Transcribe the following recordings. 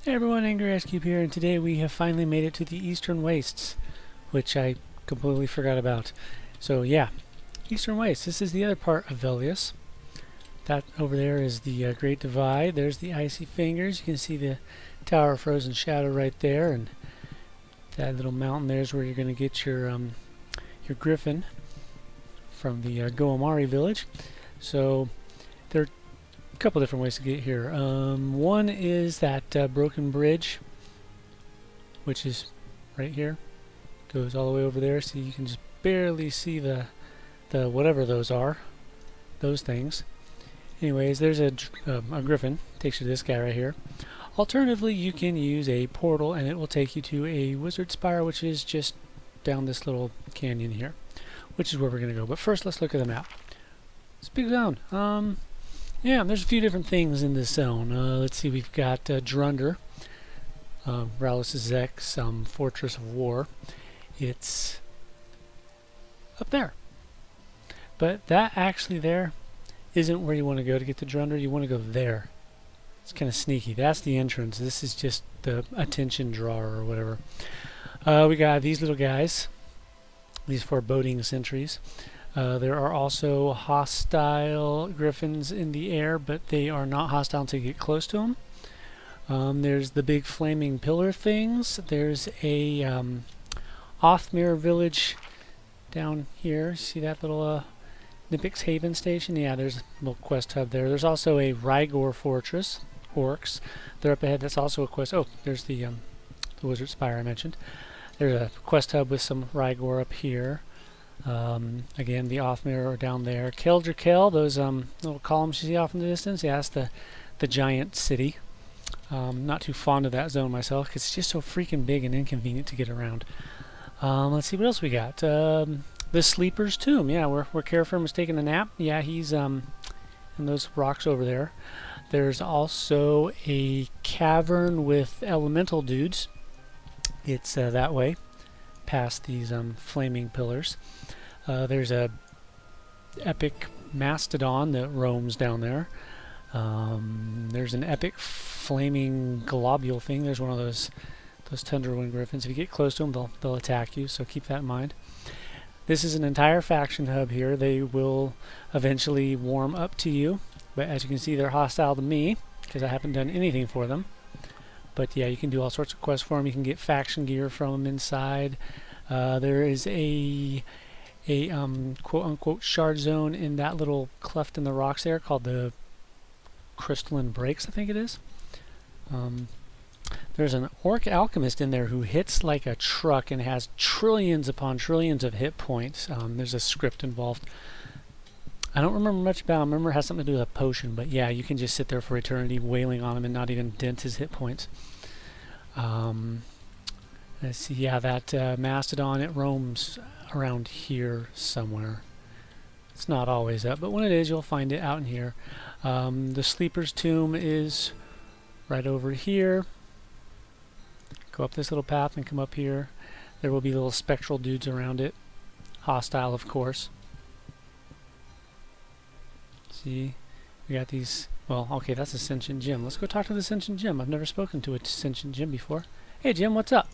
Hey everyone, Angry Ice Cube here, and today we have finally made it to the Eastern Wastes, which I completely forgot about. So yeah, Eastern Wastes. This is the other part of Velious. That over there is the Great Divide. There's the Icy Fingers. You can see the Tower of Frozen Shadow right there, and that little mountain there is where you're going to get your griffin from the Goamari village. So there are a couple different ways to get here. One is that broken bridge, which is right here, goes all the way over there, so you can just barely see the whatever those are, those things. Anyways, there's a griffin, takes you to this guy right here. Alternatively, you can use a portal and it will take you to a wizard spire, which is just down this little canyon here, which is where we're going to go. But first, let's look at the map. It's a big zone. Yeah, there's a few different things in this zone. Let's see, we've got Drunder, Rallis' X, Fortress of War. It's up there. But that actually there isn't where you want to go to get to Drunder. You want to go there. It's kind of sneaky. That's the entrance. This is just the attention drawer or whatever. We got these little guys, these foreboding sentries. There are also hostile griffins in the air, but they are not hostile until you get close to them. There's the big flaming pillar things. There's a Othmere village down here. See that little Nipix Haven station? Yeah, there's a little quest hub there. There's also a Rygor fortress, orcs. They're up ahead. That's also a quest. Oh, there's the wizard spire I mentioned. There's a quest hub with some Rygor up here. Again, the Othmere are down there. Keldra, those little columns you see off in the distance, yeah, that's the giant city. Not too fond of that zone myself because it's just so freaking big and inconvenient to get around. Let's see what else we got. The Sleeper's Tomb. Yeah, where Carafirm was taking a nap. Yeah, he's in those rocks over there. There's also a cavern with elemental dudes. It's that way, past these flaming pillars. There's a epic mastodon that roams down there. There's an epic flaming globule thing. There's one of those Tundrawind griffins. If you get close to them, they'll attack you, so keep that in mind. This is an entire faction hub here. They will eventually warm up to you, but as you can see, they're hostile to me because I haven't done anything for them. But yeah, you can do all sorts of quests for them. You can get faction gear from them inside. There is a quote-unquote shard zone in that little cleft in the rocks there called the Crystalline Breaks, I think it is. There's an orc alchemist in there who hits like a truck and has trillions upon trillions of hit points. There's a script involved. I don't remember much about him. I remember it has something to do with a potion, but yeah, you can just sit there for eternity wailing on him and not even dent his hit points. Let's see, yeah, that mastodon, it roams around here somewhere. It's not always up, but when it is, you'll find it out in here. The Sleeper's Tomb is right over here. Go up this little path and come up here. There will be little spectral dudes around it. Hostile, of course. See, we got these. Well, okay, that's a sentient gem. Let's go talk to the sentient gem. I've never spoken to a sentient gem before. Hey, Jim, what's up?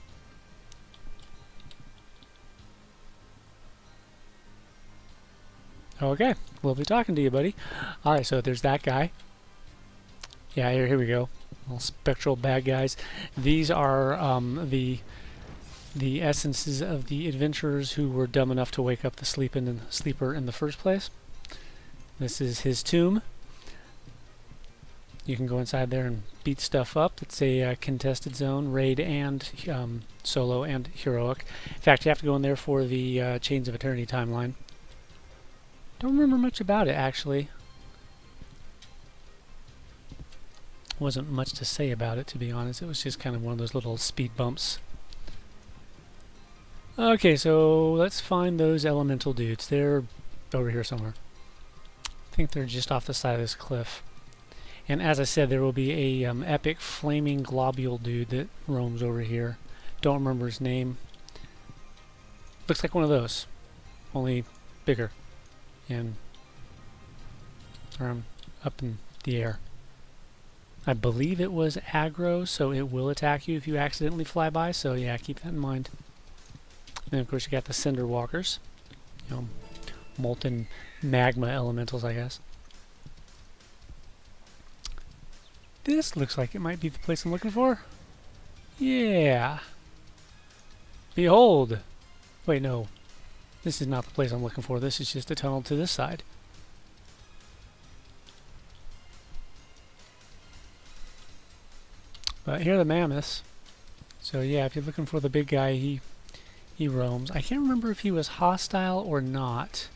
Okay, lovely talking to you, buddy. Alright, so there's that guy. Yeah, here we go. Little spectral bad guys. These are the essences of the adventurers who were dumb enough to wake up the sleeper in the first place. This is his tomb. You can go inside there and beat stuff up. It's a contested zone, raid and solo and heroic. In fact, you have to go in there for the Chains of Eternity timeline. Don't remember much about it, actually. Wasn't much to say about it, to be honest. It was just kind of one of those little speed bumps. Okay, so let's find those elemental dudes. They're over here somewhere. I think they're just off the side of this cliff. And as I said, there will be a epic flaming globule dude that roams over here. Don't remember his name. Looks like one of those, only bigger and up in the air. I believe it was aggro, so it will attack you if you accidentally fly by, so yeah, keep that in mind. And of course you got the cinder walkers, you know, molten magma elementals, I guess. This looks like it might be the place I'm looking for. Yeah. Behold. Wait, no. This is not the place I'm looking for. This is just a tunnel to this side. But here are the mammoths. So yeah, if you're looking for the big guy, he roams. I can't remember if he was hostile or not.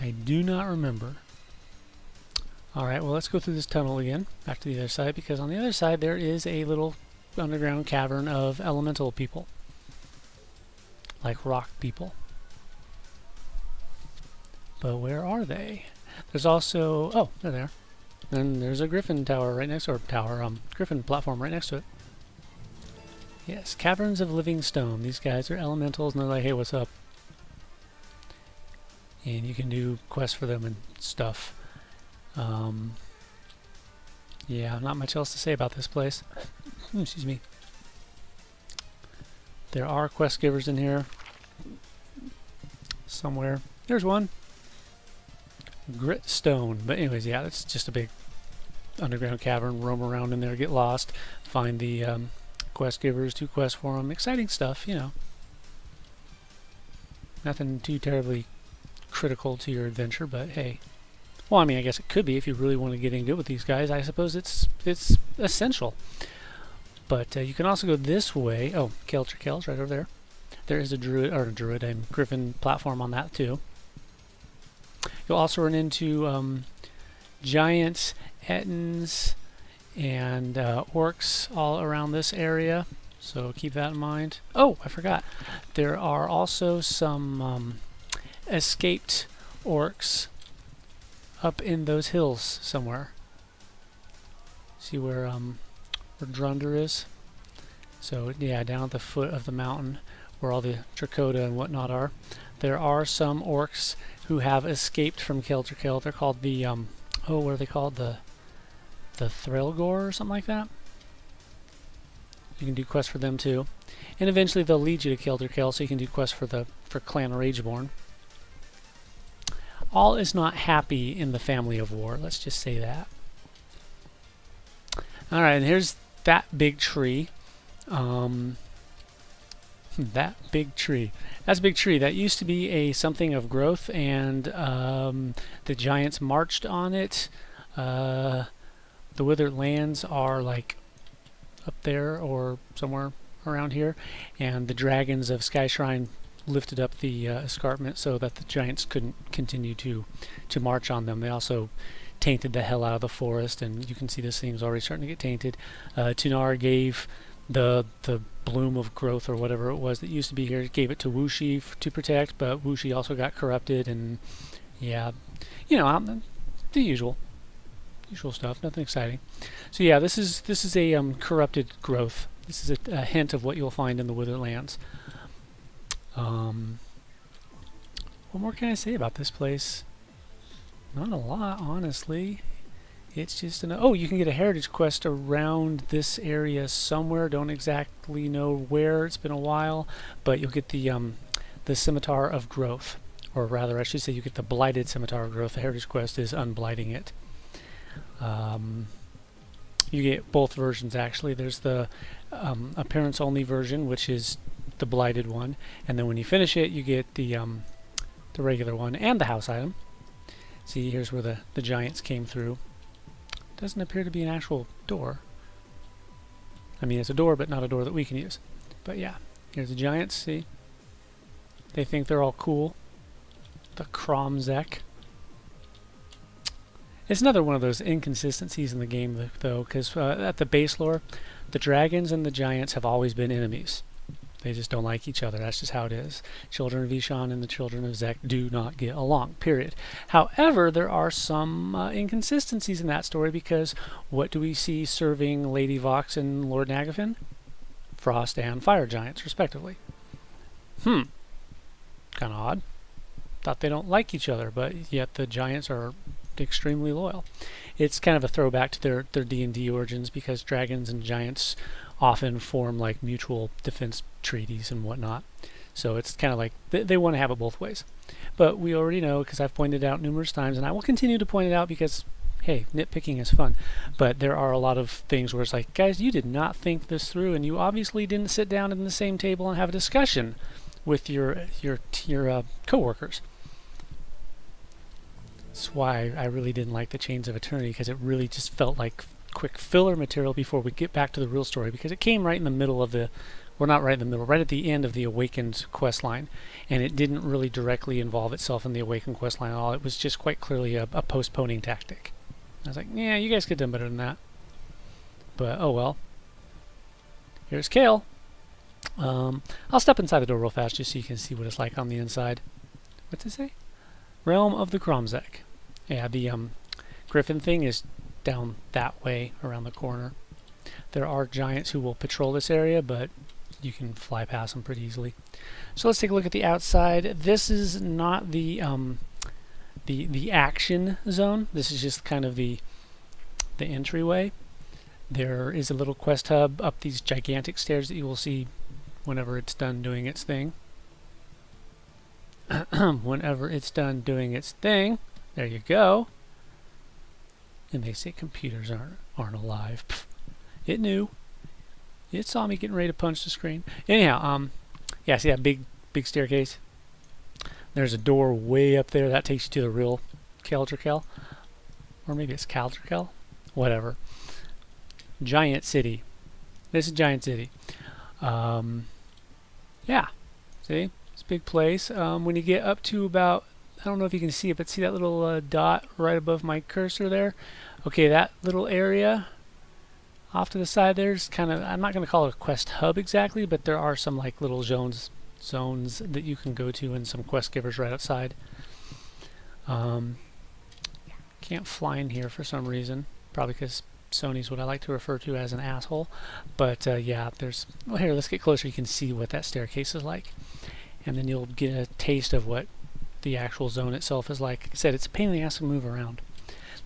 I do not remember. Alright, well let's go through this tunnel again, back to the other side, because on the other side there is a little underground cavern of elemental people. Like rock people. But where are they? There's also... oh, they're there. And there's a griffin tower right next to it. Griffin platform right next to it. Yes, Caverns of Living Stone. These guys are elementals and they're like, hey, what's up? And you can do quests for them and stuff. Yeah, not much else to say about this place. Excuse me. There are quest givers in here. Somewhere. There's one. Grit Stone. But anyways, yeah, it's just a big underground cavern. Roam around in there, get lost, find the quest givers, do quests for them. Exciting stuff, you know. Nothing too terribly critical to your adventure, but hey. Well, I mean, I guess it could be if you really want to get in good with these guys. I suppose it's essential. But you can also go this way. Oh, Kel's right over there. There is a griffin platform on that too. You'll also run into giants, ettins, and orcs all around this area. So keep that in mind. Oh, I forgot. There are also some escaped orcs up in those hills somewhere. See where Drunder is? So yeah, down at the foot of the mountain where all the Dracoda and whatnot are. There are some orcs who have escaped from Kelterkel. They're called the oh, what are they called? The Threlgor or something like that. You can do quests for them too. And eventually they'll lead you to Kelterkel, so you can do quests for Clan Rageborn. All is not happy in the family of war, let's just say that. Alright, and here's that big tree. That big tree. That's a big tree. That used to be a something of growth, and the giants marched on it. The withered lands are like up there or somewhere around here, and the dragons of Skyshrine lifted up the escarpment so that the giants couldn't continue to march on them. They also tainted the hell out of the forest, and you can see this thing's already starting to get tainted. Tunar gave the bloom of growth or whatever it was that used to be here, gave it to Wuxi to protect, but Wuxi also got corrupted, and yeah, you know, the usual stuff, nothing exciting. So yeah, this is a corrupted growth. This is a hint of what you'll find in the Withered Lands. What more can I say about this place? Not a lot, honestly. It's just oh, you can get a heritage quest around this area somewhere. Don't exactly know where. It's been a while, but you'll get the Scimitar of Growth, or rather, I should say, you get the Blighted Scimitar of Growth. The heritage quest is unblighting it. You get both versions actually. There's the appearance only version, which is the blighted one, and then when you finish it, you get the regular one and the house item. See, here's where the giants came through. Doesn't appear to be an actual door. I mean, it's a door, but not a door that we can use. But yeah, here's the giants. See, they think they're all cool. The Kromzek. It's another one of those inconsistencies in the game, though, because at the base lore, the dragons and the giants have always been enemies. They just don't like each other. That's just how it is. Children of Ishan and the children of Zek do not get along, period. However, there are some inconsistencies in that story, because what do we see serving Lady Vox and Lord Nagafin? Frost and fire giants, respectively. Kind of odd. Thought they don't like each other, but yet the giants are extremely loyal. It's kind of a throwback to their D&D origins, because dragons and giants often form like mutual defense treaties and whatnot. So it's kind of like they want to have it both ways. But we already know, because I've pointed it out numerous times, and I will continue to point it out because, hey, nitpicking is fun. But there are a lot of things where it's like, guys, you did not think this through, and you obviously didn't sit down at the same table and have a discussion with your coworkers. That's why I really didn't like the Chains of Eternity, because it really just felt like quick filler material before we get back to the real story, because it came right in the middle of the, well, not right in the middle, right at the end of the Awakened quest line, and it didn't really directly involve itself in the Awakened quest line at all. It was just quite clearly a postponing tactic. I was like, yeah, you guys could have done better than that. But oh well. Here's Kale. I'll step inside the door real fast just so you can see what it's like on the inside. What's it say? Realm of the Kromzek. Yeah, the griffin thing is down that way around the corner. There are giants who will patrol this area, but you can fly past them pretty easily. So let's take a look at the outside. This is not the action zone. This is just kind of the entryway. There is a little quest hub up these gigantic stairs that you will see whenever it's done doing its thing. Whenever it's done doing its thing. There you go. And they say computers aren't alive. Pfft. It knew. It saw me getting ready to punch the screen. Anyhow, yeah, see that big staircase? There's a door way up there. That takes you to the real Kaldrikel. Or maybe it's Kaldrikel? Whatever. Giant City. This is Giant City. Yeah. See? It's a big place. When you get up to about, I don't know if you can see it, but see that little dot right above my cursor there? Okay, that little area off to the side there's kind of, I'm not going to call it a quest hub exactly, but there are some like little zones that you can go to, and some quest givers right outside. Can't fly in here for some reason, probably because Sony's what I like to refer to as an asshole. But yeah, there's, well, here, let's get closer. You can see what that staircase is like, and then you'll get a taste of what the actual zone itself is like. Like I said, it's a pain in the ass to move around.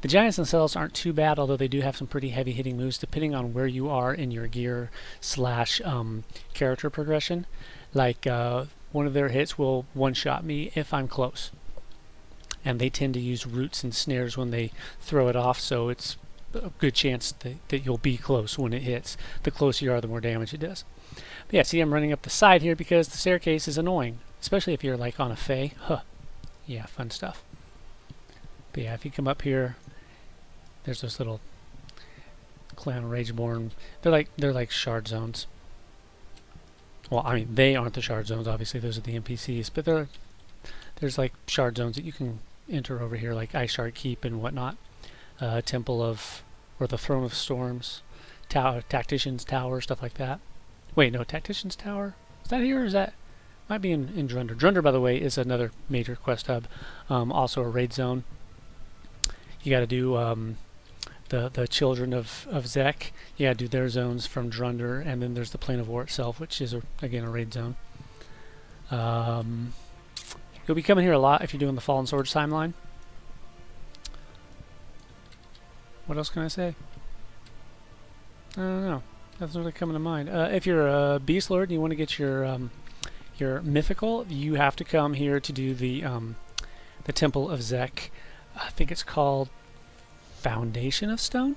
The giants themselves aren't too bad, although they do have some pretty heavy hitting moves depending on where you are in your gear slash character progression. Like one of their hits will one-shot me if I'm close. And they tend to use roots and snares when they throw it off, so it's a good chance that you'll be close when it hits. The closer you are, the more damage it does. But yeah, see, I'm running up the side here because the staircase is annoying, especially if you're like on a Fae. Huh. Yeah, fun stuff. But yeah, if you come up here, there's those little Clan Rageborn. They're like shard zones. Well, I mean, they aren't the shard zones, obviously. Those are the NPCs. But there's like shard zones that you can enter over here, like Ice Shard Keep and whatnot. Temple of, or the Throne of Storms, Tactician's Tower, stuff like that. Wait, no, Tactician's Tower? Is that here, or is that? Might be in Drunder. Drunder, by the way, is another major quest hub. Also a raid zone. You got to do the Children of Zek. You got to do their zones from Drunder, and then there's the Plane of War itself, which is again a raid zone. You'll be coming here a lot if you're doing the Fallen Swords timeline. What else can I say? I don't know. Nothing's really coming to mind. If you're a Beast Lord and you want to get your mythical, you have to come here to do the Temple of Zek. I think it's called Foundation of Stone?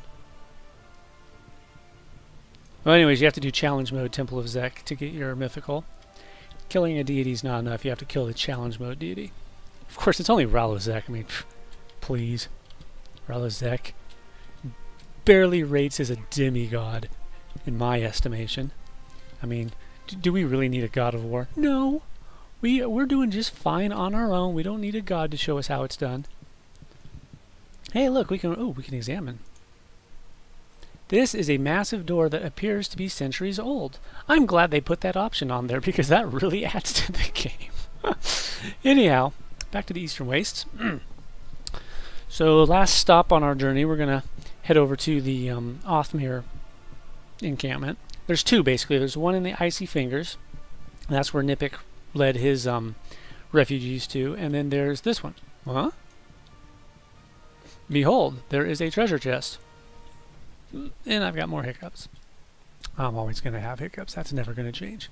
Well, anyways, you have to do challenge mode Temple of Zek to get your mythical. Killing a deity is not enough. You have to kill the challenge mode deity. Of course, it's only Ralozek. I mean, please. Ralozek barely rates as a demigod, in my estimation. I mean, do we really need a god of war? No. We're doing just fine on our own. We don't need a god to show us how it's done. Hey, look, we can examine. This is a massive door that appears to be centuries old. I'm glad they put that option on there because that really adds to the game. Anyhow, back to the Eastern Wastes. So last stop on our journey, we're going to head over to the Othmere encampment. There's two, basically. There's one in the Icy Fingers. That's where Nipik led his refugees to. And then there's this one. Huh? Behold, there is a treasure chest. And I've got more hiccups. I'm always going to have hiccups. That's never going to change.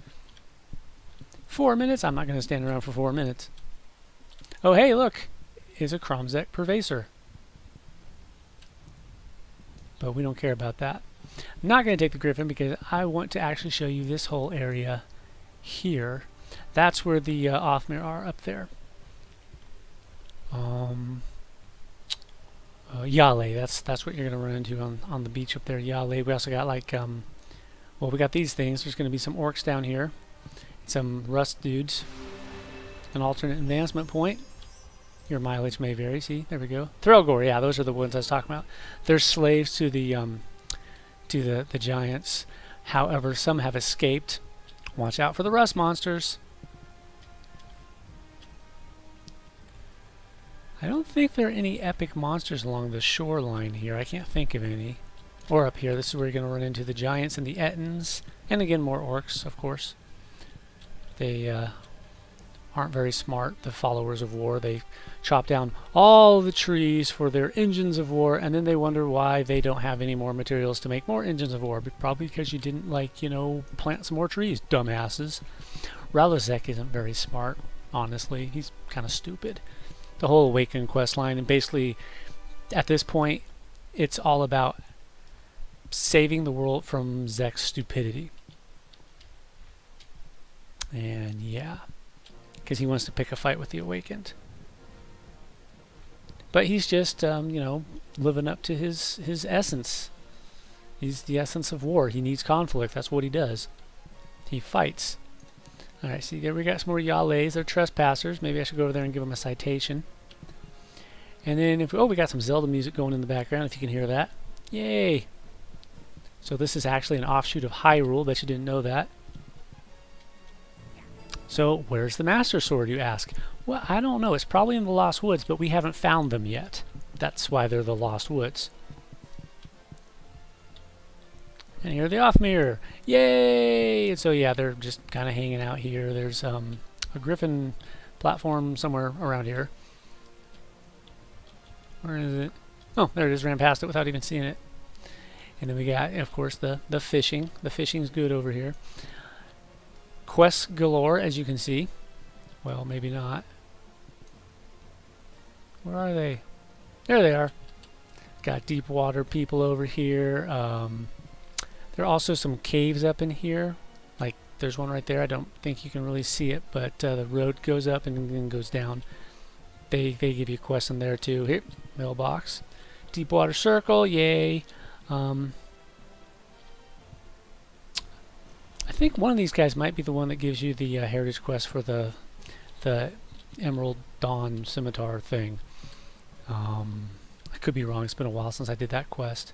4 minutes? I'm not going to stand around for 4 minutes. Oh, hey, look. It's a Kromzek Pervaser. But we don't care about that. I'm not going to take the Griffin because I want to actually show you this whole area here. That's where the Othmere are up there. Yale, that's what you're going to run into on the beach up there, Yale. We also got like, well, we got these things. There's going to be some orcs down here. Some rust dudes. An alternate advancement point. Your mileage may vary. See, there we go. Threlgor, yeah, those are the ones I was talking about. They're slaves to the giants. However, some have escaped. Watch out for the rust monsters. I don't think there are any epic monsters along the shoreline here. I can't think of any. Or up here. This is where you're going to run into the giants and the Ettins. And again, more orcs, of course. They aren't very smart, the followers of war. They chop down all the trees for their engines of war, and then they wonder why they don't have any more materials to make more engines of war. But probably because you didn't, like, you know, plant some more trees, dumbasses. Ralazek isn't very smart, honestly. He's kind of stupid. The whole Awaken quest line, and basically, at this point, it's all about saving the world from Zek's stupidity. And yeah, because he wants to pick a fight with the Awakened. But he's just, you know, living up to his essence. He's the essence of war. He needs conflict. That's what he does. He fights. Alright, see, there we got some more Yales. They're trespassers. Maybe I should go over there and give them a citation. And then, if we got some Zelda music going in the background, if you can hear that. Yay! So this is actually an offshoot of Hyrule. Bet you didn't know that. So, where's the Master Sword, you ask? Well, I don't know. It's probably in the Lost Woods, but we haven't found them yet. That's why they're the Lost Woods. And here are the Othmere. Yay! So yeah, they're just kind of hanging out here. There's a griffin platform somewhere around here. Where is it? Oh, there it is. Ran past it without even seeing it. And then we got, of course, the fishing. The fishing's good over here. Quests galore, as you can see. Well, maybe not. Where are they? There they are. Got deep water people over here. There are also some caves up in here. Like, there's one right there. I don't think you can really see it, but the road goes up and then goes down. They give you quests in there too. Here, mailbox. Deep water circle, yay. I think one of these guys might be the one that gives you the heritage quest for the Emerald Dawn Scimitar thing. I could be wrong. It's been a while since I did that quest.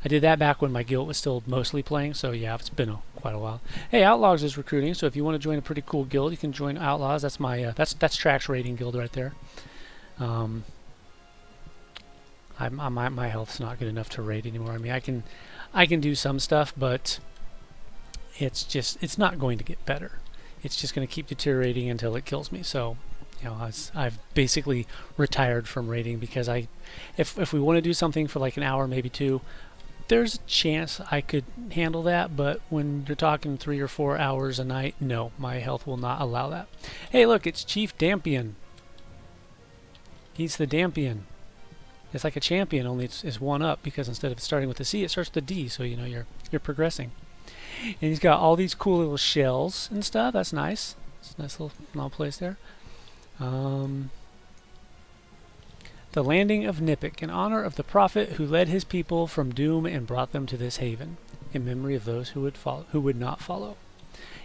I did that back when my guild was still mostly playing, so yeah, it's been quite a while. Hey, Outlaws is recruiting, so if you want to join a pretty cool guild, you can join Outlaws. That's my that's Track's raiding guild right there. My health's not good enough to raid anymore. I mean, I can do some stuff, but it's not going to get better. It's just going to keep deteriorating until it kills me. So, you know, I've basically retired from raiding because if we want to do something for like an hour, maybe two, there's a chance I could handle that, but when you're talking 3 or 4 hours a night, no, my health will not allow that. Hey, look, it's Chief Dampion. He's the Dampion. It's like a champion, only it's one up, because instead of starting with the C, it starts with the D, so you know you're progressing. And he's got all these cool little shells and stuff. That's nice. It's a nice little place there. The landing of Nipik, in honor of the prophet who led his people from doom and brought them to this haven, in memory of those who would not follow.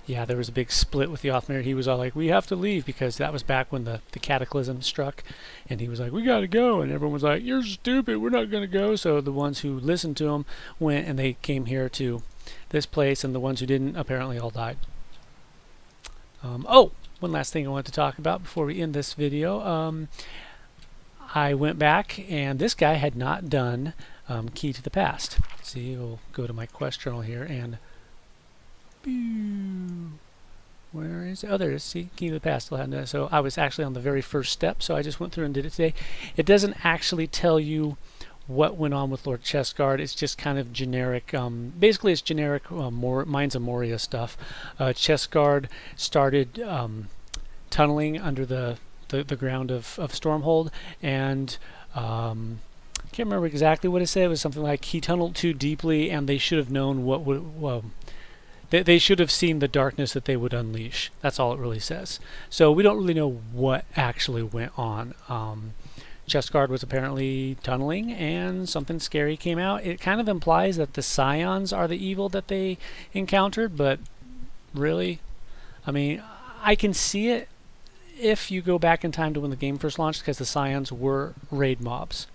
Yeah, there was a big split with the Othmere. He was all like, we have to leave, because that was back when the cataclysm struck, and he was like, we gotta go, and everyone was like, you're stupid, we're not gonna go. So the ones who listened to him went, and they came here to this place, and the ones who didn't apparently all died. Oh, one last thing I want to talk about before we end this video. I went back, and this guy had not done Key to the Past. See, we'll go to my quest journal here, and Where is it? Oh, there it is. See, key to the past. Still hadn't done it. So I was actually on the very first step, so I just went through and did it today. It doesn't actually tell you what went on with Lord Chestguard. It's just kind of generic. Basically, it's generic Mines of Moria stuff. Chestguard started tunneling under the ground of Stormhold, and I can't remember exactly what it said. It was something like he tunneled too deeply, and they should have known what would. Well, they should have seen the darkness that they would unleash. That's all it really says. So we don't really know what actually went on. Chestguard was apparently tunneling, and something scary came out. It kind of implies that the Scions are the evil that they encountered, but really, I mean, I can see it if you go back in time to when the game first launched, because the Scions were raid mobs,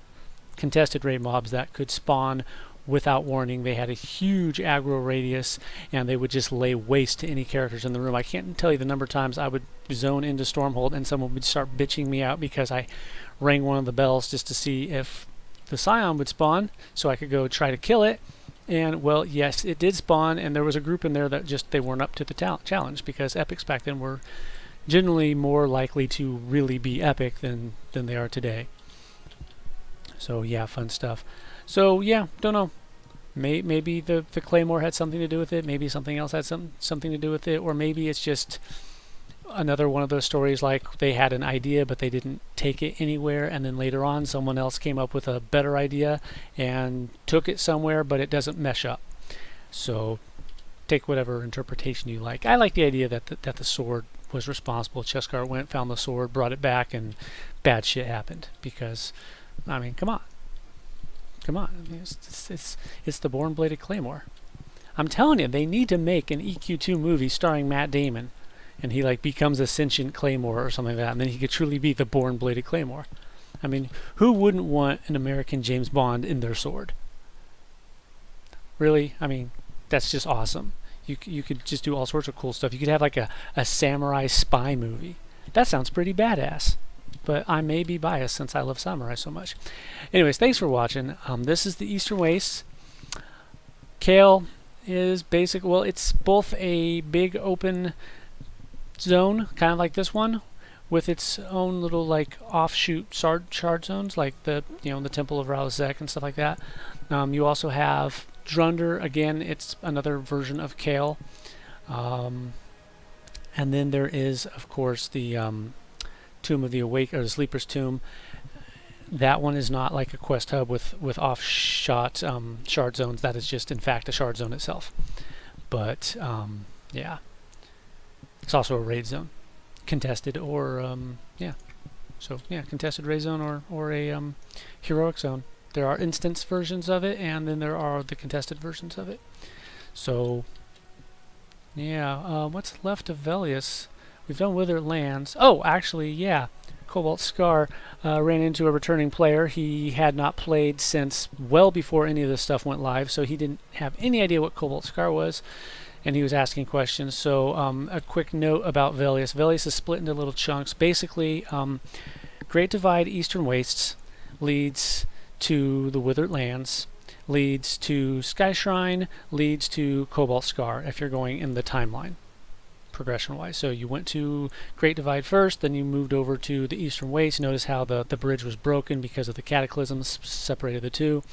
contested raid mobs that could spawn without warning. They had a huge aggro radius, and they would just lay waste to any characters in the room. I can't tell you the number of times I would zone into Stormhold and someone would start bitching me out because I rang one of the bells just to see if the Scion would spawn so I could go try to kill it. And well, yes, it did spawn, and there was a group in there that just they weren't up to the challenge, because epics back then were generally more likely to really be epic than they are today. So yeah, fun stuff. So yeah, don't know. Maybe the Claymore had something to do with it. Maybe something else had something to do with it. Or maybe it's just another one of those stories like they had an idea but they didn't take it anywhere, and then later on someone else came up with a better idea and took it somewhere, but it doesn't mesh up. So take whatever interpretation you like. I like the idea that the sword was responsible. Chestguard went, found the sword, brought it back, and bad shit happened. Because, I mean, come on. Come on. I mean, it's the Born-Bladed Claymore. I'm telling you, they need to make an EQ2 movie starring Matt Damon, and he like becomes a sentient Claymore or something like that, and then he could truly be the Born-Bladed Claymore. I mean, who wouldn't want an American James Bond in their sword? Really? I mean, that's just awesome. You could just do all sorts of cool stuff. You could have like a samurai spy movie. That sounds pretty badass. But I may be biased since I love samurai so much. Anyways, thanks for watching. This is the Eastern Wastes. Kael is basic. Well, it's both a big open zone, kind of like this one, with its own little like offshoot shard zones, like the the Temple of Ralzek and stuff like that. You also have Drunder. Again, it's another version of Kael. And then there is, of course, the Tomb of the Awake, or the Sleeper's Tomb. That one is not like a quest hub with off-shot shard zones. That is just, in fact, a shard zone itself. But yeah, it's also a raid zone, contested or yeah. So yeah, contested raid zone or a heroic zone. There are instance versions of it, and then there are the contested versions of it. So yeah, what's left of Velious? We've done Withered Lands. Oh, actually, yeah. Cobalt Scar ran into a returning player. He had not played since well before any of this stuff went live, so he didn't have any idea what Cobalt Scar was, and he was asking questions. So a quick note about Velious. Velious is split into little chunks. Basically, Great Divide Eastern Wastes leads to the Withered Lands, leads to Sky Shrine, leads to Cobalt Scar if you're going in the timeline, progression-wise. So you went to Great Divide first, then you moved over to the Eastern Waste. Notice how the bridge was broken because of the cataclysms separated the two.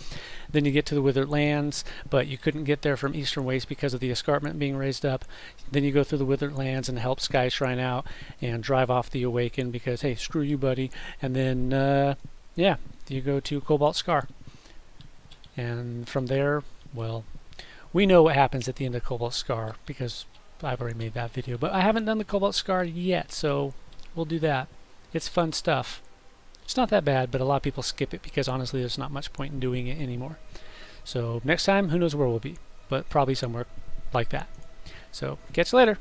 Then you get to the Withered Lands, but you couldn't get there from Eastern Waste because of the escarpment being raised up. Then you go through the Withered Lands and help Sky Shrine out and drive off the Awaken because, hey, screw you, buddy. And then, yeah, you go to Cobalt Scar. And from there, well, we know what happens at the end of Cobalt Scar because I've already made that video, but I haven't done the Cobalt Scar yet, so we'll do that. It's fun stuff. It's not that bad, but a lot of people skip it because honestly there's not much point in doing it anymore. So next time, who knows where we'll be, but probably somewhere like that. So catch you later.